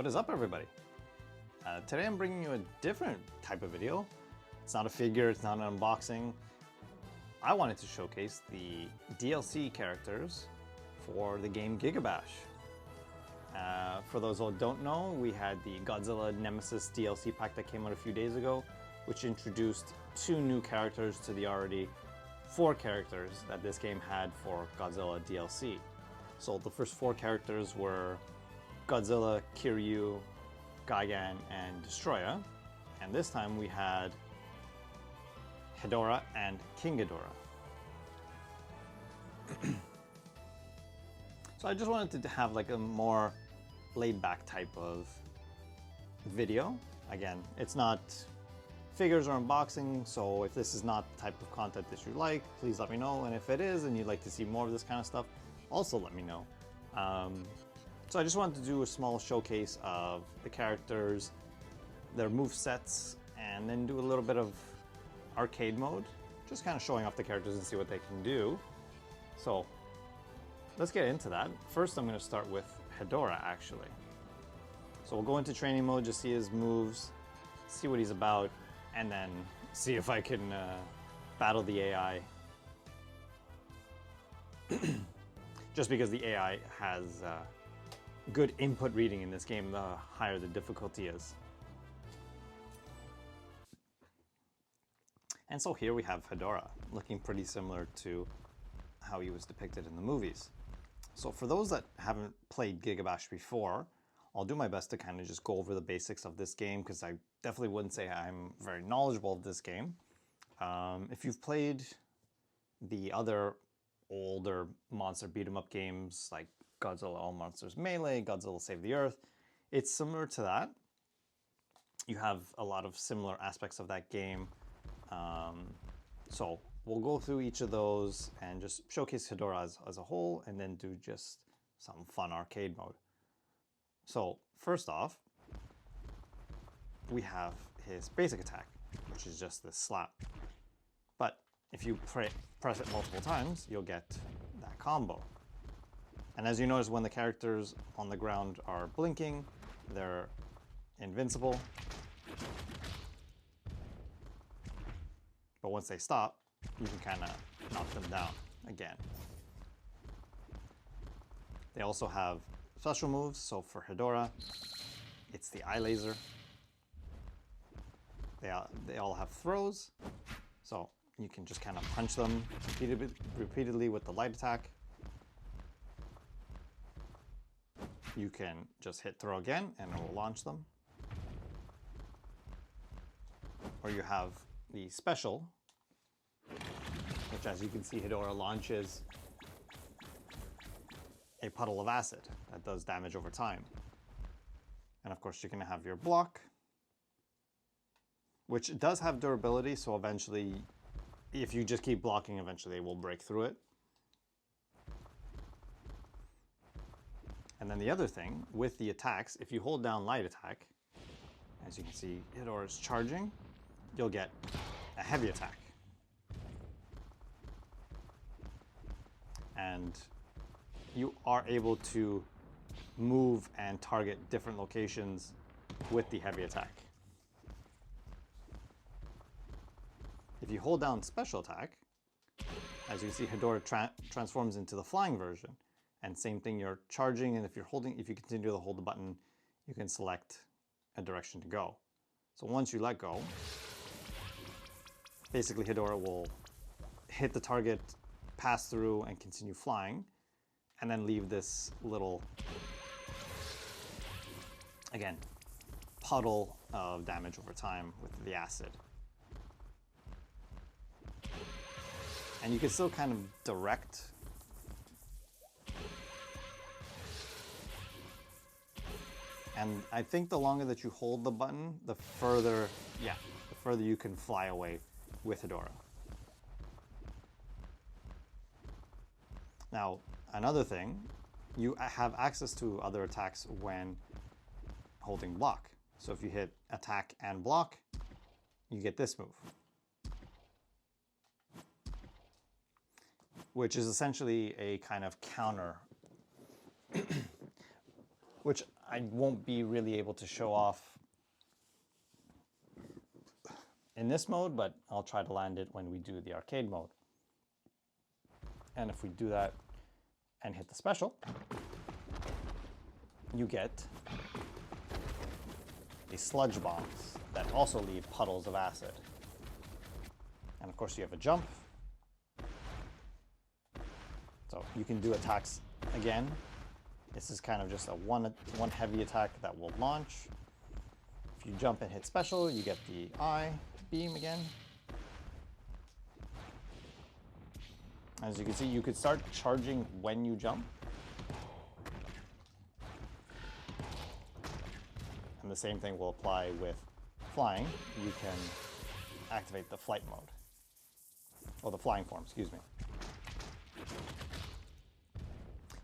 What is up, everybody? Today I'm bringing you a different type of video. It's not a figure, it's not an unboxing. I wanted to showcase the DLC characters for the game GigaBash. For those who don't know, we had the Godzilla Nemesis DLC pack that came out a few days ago, which introduced 2 new characters to the already 4 characters that this game had for Godzilla DLC. So the first 4 characters were Godzilla, Kiryu, Gigan, and Destroyer. And this time we had Hedorah and King Hedorah. So I just wanted to have like a more laid-back type of video. Again, it's not figures or unboxing, so if this is not the type of content that you like, please let me know. And if it is and you'd like to see more of this kind of stuff, also let me know. So I just wanted to do a small showcase of the characters, their movesets, and then do a little bit of arcade mode, just kind of showing off the characters and see what they can do. So let's get into that. First, I'm going to start with Hedorah, actually. So we'll go into training mode, just see his moves, see what he's about, and then see if I can battle the AI. Just because the AI has good input reading in this game, the higher the difficulty is. And so here we have Hedorah, looking pretty similar to how he was depicted in the movies. So for those that haven't played GigaBash before, I'll do my best to kind of just go over the basics of this game, because I definitely wouldn't say I'm very knowledgeable of this game. If you've played the other older monster beat-em-up games like Godzilla All Monsters Melee, Godzilla Save the Earth, it's similar to that. You have a lot of similar aspects of that game. So we'll go through each of those and just showcase Hedorah as a whole, and then do just some fun arcade mode. So first off, we have his basic attack, which is just this slap. But if you press it multiple times, you'll get that combo. And as you notice, when the characters on the ground are blinking, they're invincible. But once they stop, you can kind of knock them down again. They also have special moves. So for Hedorah, it's the eye laser. They all have throws. So you can just kind of punch them repeatedly with the light attack. You can just hit throw again and it will launch them. Or you have the special, which, as you can see, Hedorah launches a puddle of acid that does damage over time. And of course, you're going to have your block, which does have durability, so eventually, if you just keep blocking, eventually they will break through it. And then the other thing, with the attacks, if you hold down light attack, as you can see, Hedorah is charging, you'll get a heavy attack. And you are able to move and target different locations with the heavy attack. If you hold down special attack, as you can see, Hedorah transforms into the flying version. And same thing, you're charging, and if you continue to hold the button, you can select a direction to go. So once you let go, basically Hedorah will hit the target, pass through, and continue flying, and then leave this little, again, puddle of damage over time with the acid. And you can still kind of direct and I think the longer that you hold the button, the further you can fly away with Hedorah. Now, another thing, you have access to other attacks when holding block. So if you hit attack and block, you get this move, which is essentially a kind of counter which I won't be really able to show off in this mode, but I'll try to land it when we do the arcade mode. And if we do that and hit the special, you get the sludge bombs that also leave puddles of acid. And of course you have a jump. So you can do attacks again. This is kind of just a one heavy attack that will launch. If you jump and hit special, you get the eye beam again. As you can see, you could start charging when you jump. And the same thing will apply with flying. You can activate the flight mode. Or the flying form, excuse me.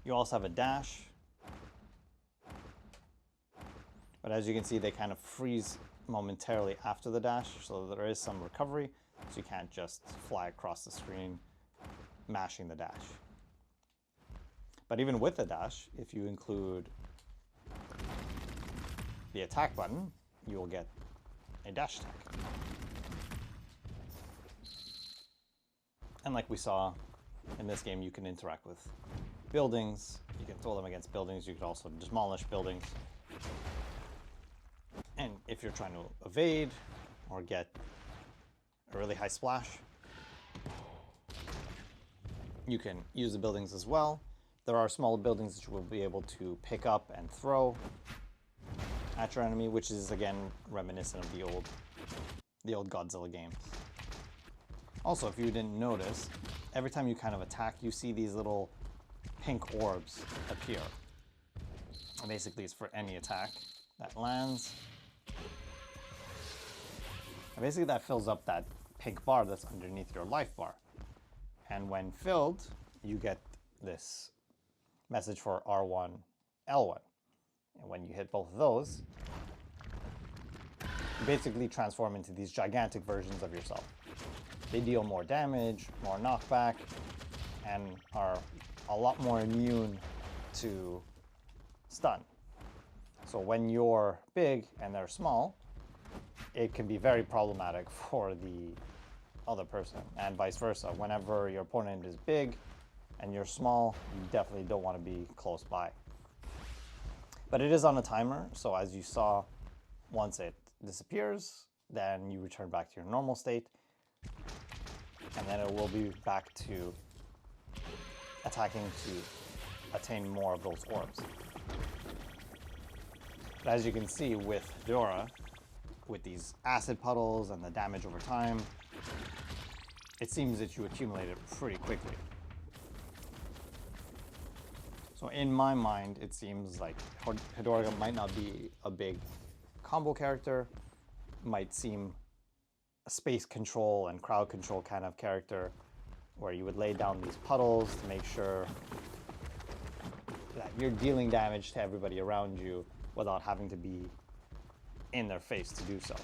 You also have a dash. But as you can see, they kind of freeze momentarily after the dash, so there is some recovery, so you can't just fly across the screen mashing the dash. But even with the dash, if you include the attack button, you will get a dash attack. And like we saw in this game, you can interact with buildings, you can throw them against buildings, you can also demolish buildings. And if you're trying to evade or get a really high splash, you can use the buildings as well. There are small buildings that you will be able to pick up and throw at your enemy, which is again reminiscent of the old Godzilla games. Also, if you didn't notice, every time you kind of attack, you see these little pink orbs appear. And basically it's for any attack that lands. And basically that fills up that pink bar that's underneath your life bar. And when filled, you get this message for R1, L1. And when you hit both of those, you basically transform into these gigantic versions of yourself. They deal more damage, more knockback, and are a lot more immune to stun. So when you're big and they're small, it can be very problematic for the other person, and vice versa. Whenever your opponent is big and you're small, you definitely don't want to be close by. But it is on a timer, so as you saw, once it disappears, then you return back to your normal state, and then it will be back to attacking to attain more of those orbs. But as you can see with Hedorah, with these acid puddles and the damage over time, it seems that you accumulate it pretty quickly. So in my mind, it seems like Hedorah might not be a big combo character, might seem a space control and crowd control kind of character, where you would lay down these puddles to make sure that you're dealing damage to everybody around you without having to be in their face to do so.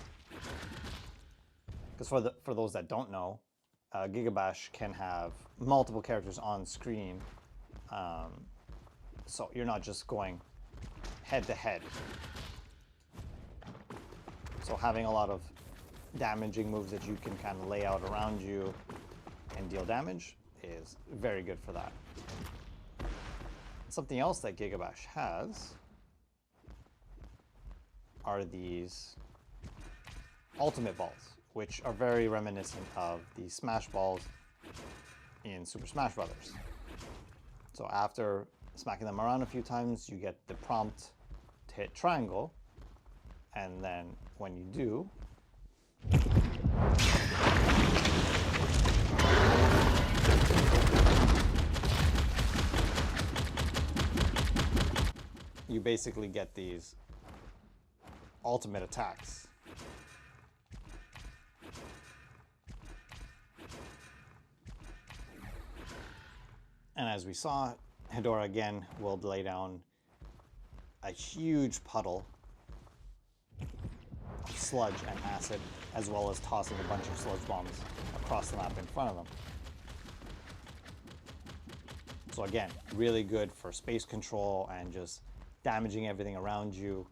Because for those that don't know, GigaBash can have multiple characters on screen, so you're not just going head to head. So having a lot of damaging moves that you can kind of lay out around you and deal damage is very good for that. Something else that GigaBash has are these ultimate balls, which are very reminiscent of the Smash balls in Super Smash Brothers. So after smacking them around a few times, you get the prompt to hit triangle, and then when you do, you basically get these ultimate attacks. And as we saw, Hedorah again will lay down a huge puddle of sludge and acid, as well as tossing a bunch of sludge bombs across the map in front of them. So again, really good for space control and just damaging everything around you.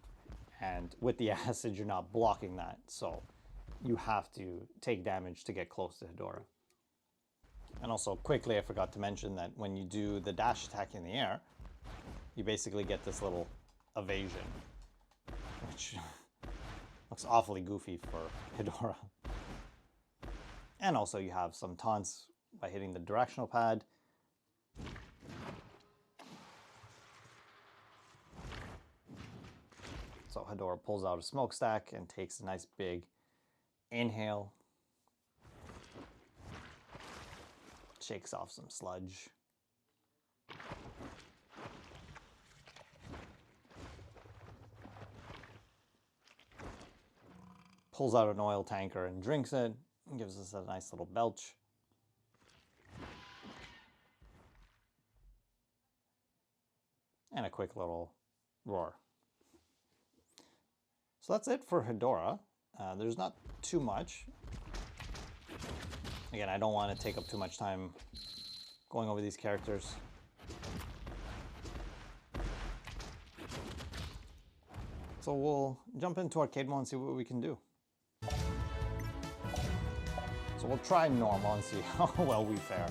And with the acid, you're not blocking that. So you have to take damage to get close to Hedorah. And also, quickly, I forgot to mention that when you do the dash attack in the air, you basically get this little evasion, which looks awfully goofy for Hedorah. And also you have some taunts by hitting the directional pad. So Hedorah pulls out a smokestack and takes a nice big inhale. Shakes off some sludge. Pulls out an oil tanker and drinks it, and gives us a nice little belch. And a quick little roar. So that's it for Hedorah. There's not too much. Again, I don't want to take up too much time going over these characters. So we'll jump into arcade mode and see what we can do. So we'll try normal and see how well we fare.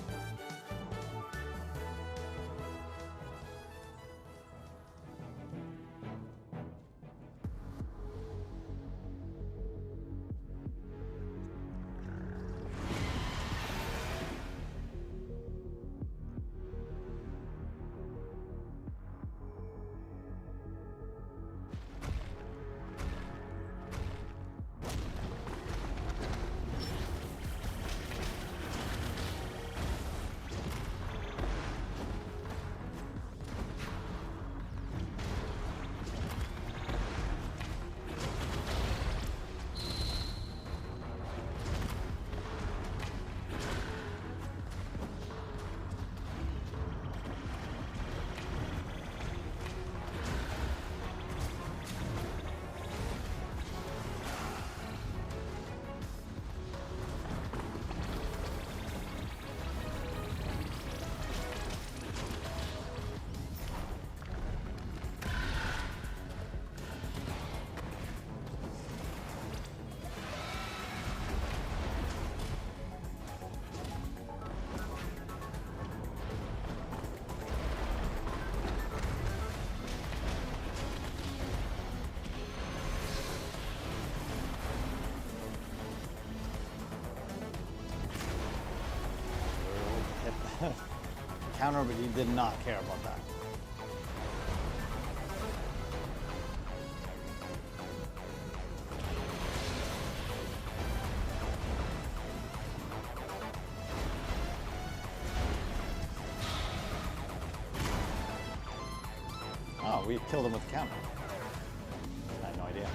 Counter, but he did not care about that. Oh, we killed him with the counter. I had no idea.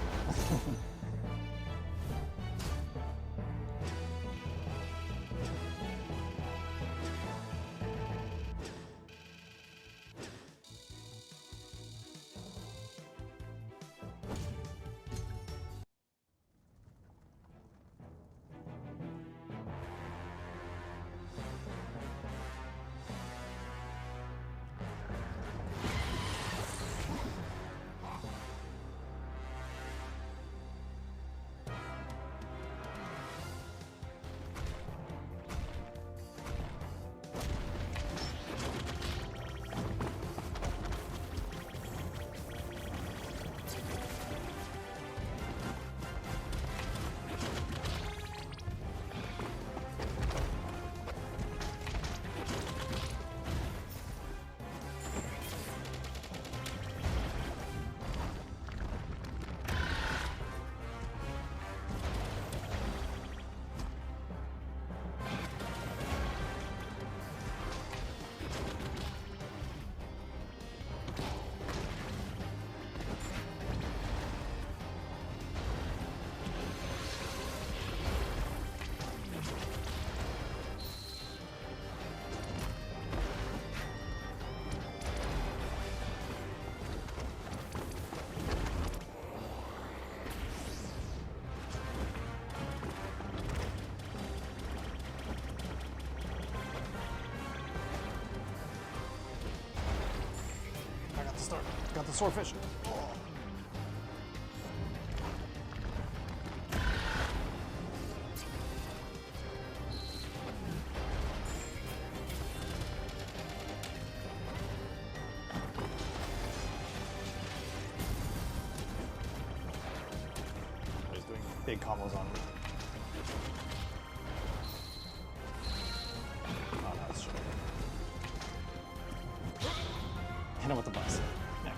got the swordfish. Oh. He's doing big combos on me. Oh, no, that's true. Hit him with the bus. There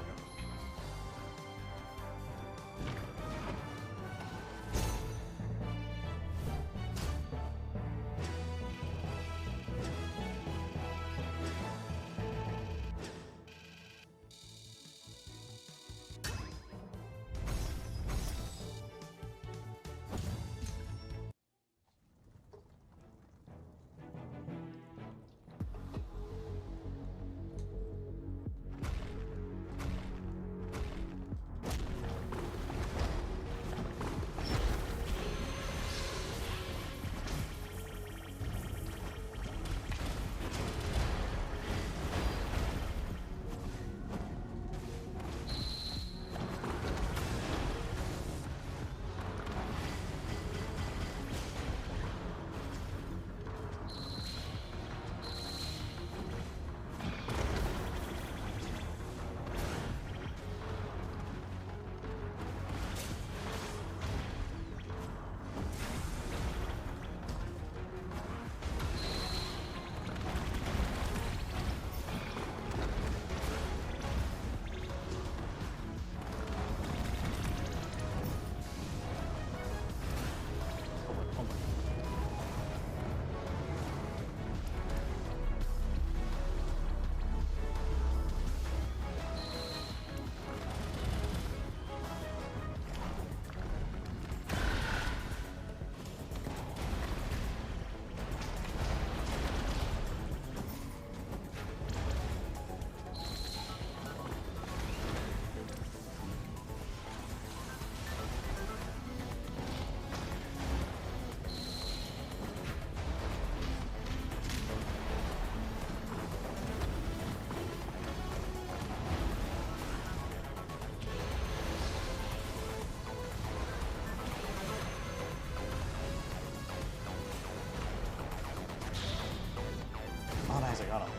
we go. Oh, nice, I got him.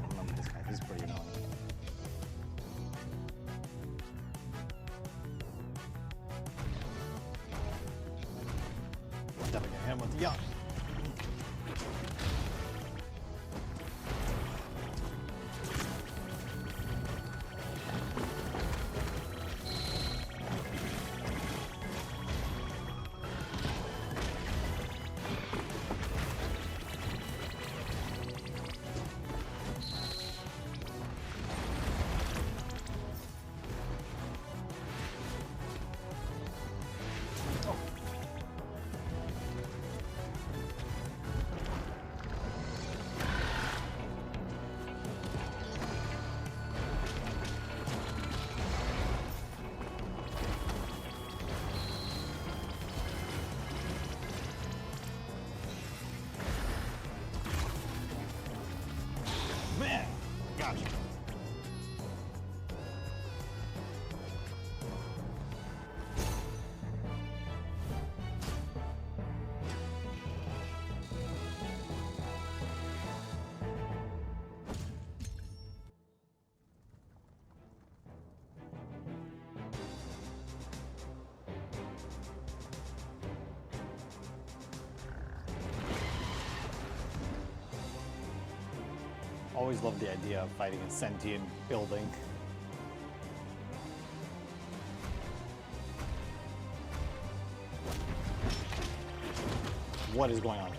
I love this guy, he's pretty annoying. Definitely gonna hit him with the yacht. Man, gotcha. Always loved the idea of fighting a sentient building. What is going on?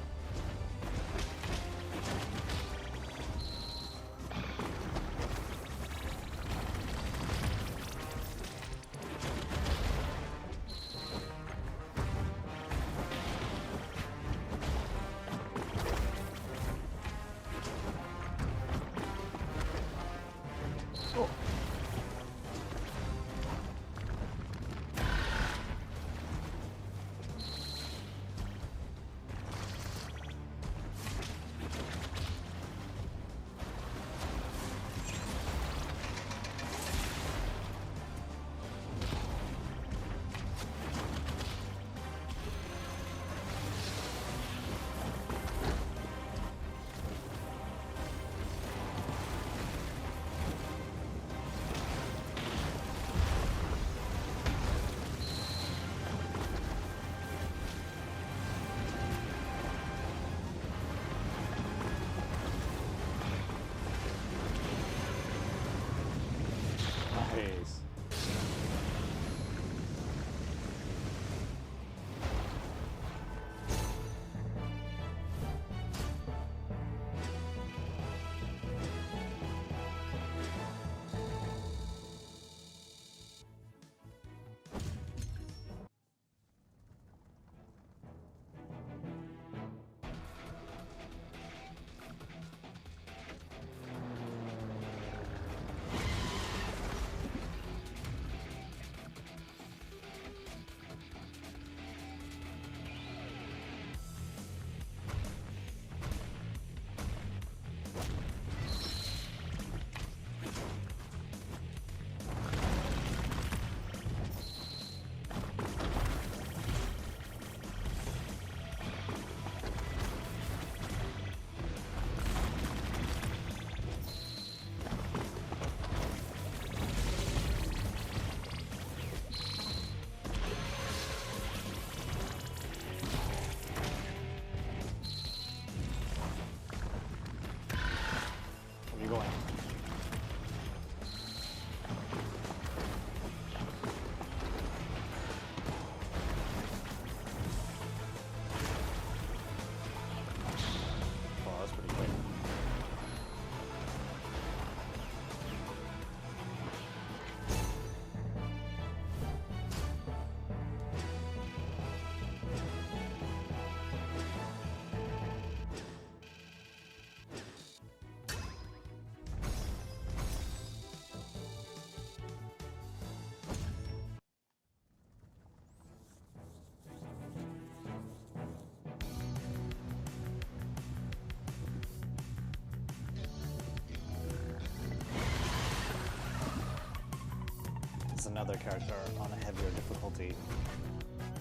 That's another character on a heavier difficulty.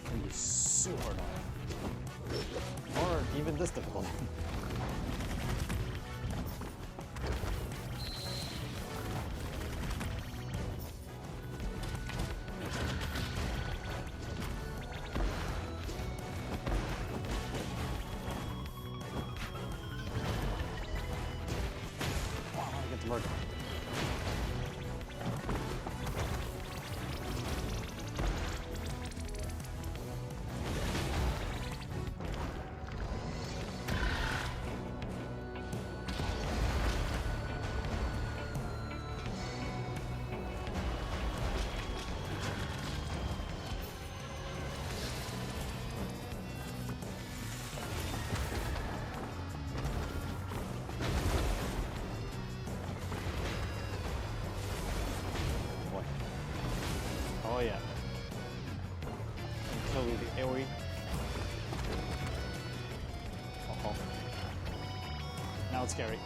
Can be super annoying. Or even this difficulty. Wow, I want to get to work. Oh yeah. Until the AoE. Uh-oh. Now it's scary.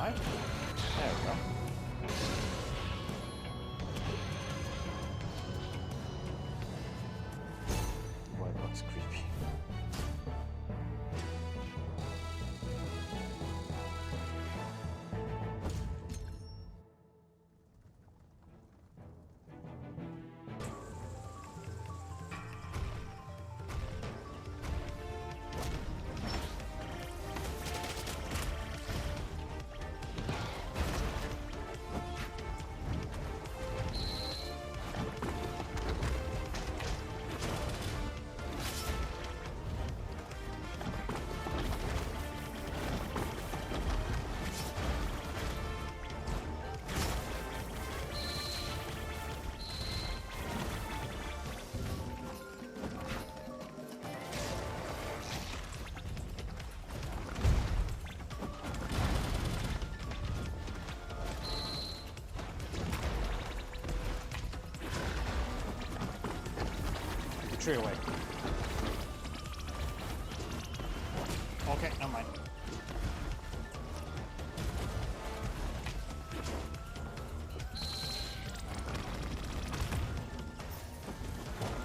There we go. Boy, it looks creepy. Tree away. Okay, never mind.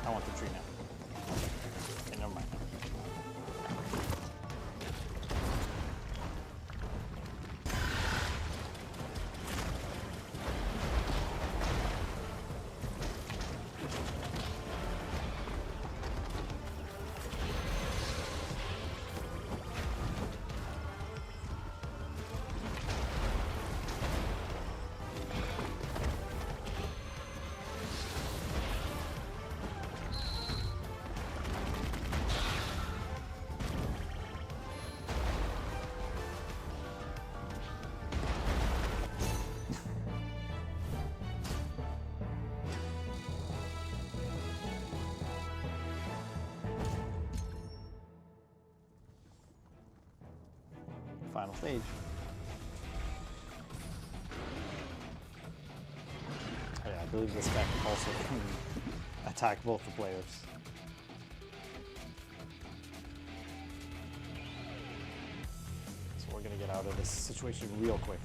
I want the tree now. Okay, never mind. Final stage. Oh yeah, I believe this deck also can attack both the players. So we're gonna get out of this situation real quick.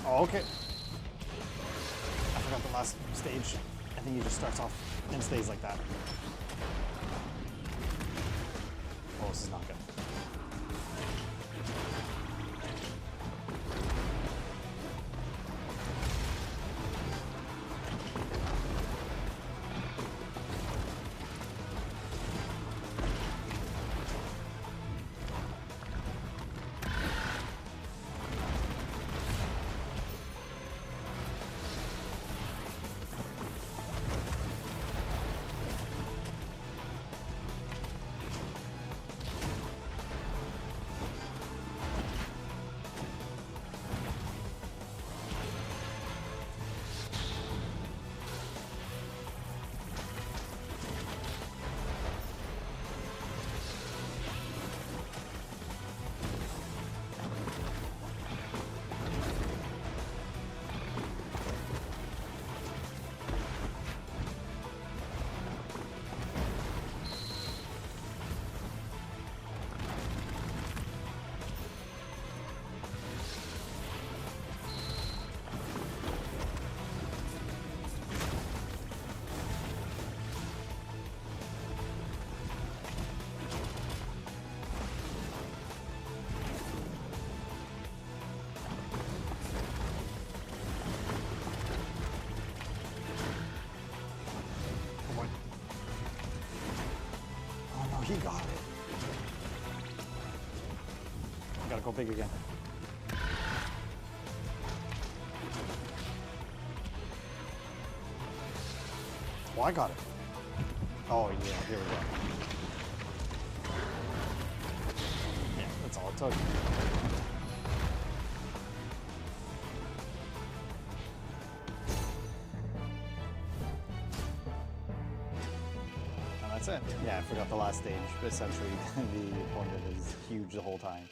Oh, okay. I forgot the last stage. I think he just starts off and stays like that. Oh, this is not good. he got it. Gotta go big again. Oh, I got it. Oh, yeah, here we go. Yeah, that's all it took. And that's it. Yeah, I forgot the last stage, but essentially the opponent is huge the whole time.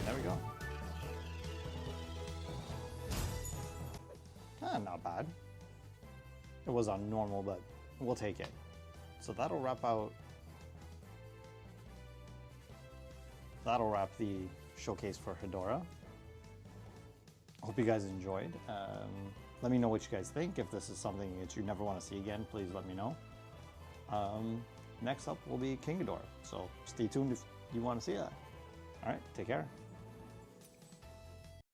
There we go. Not bad. It was on normal, but we'll take it. So that'll wrap the showcase for Hedorah. Hope you guys enjoyed. Let me know what you guys think. If this is something that you never want to see again, please let me know. Next up will be GigaBash, so stay tuned if you want to see that. All right, take care.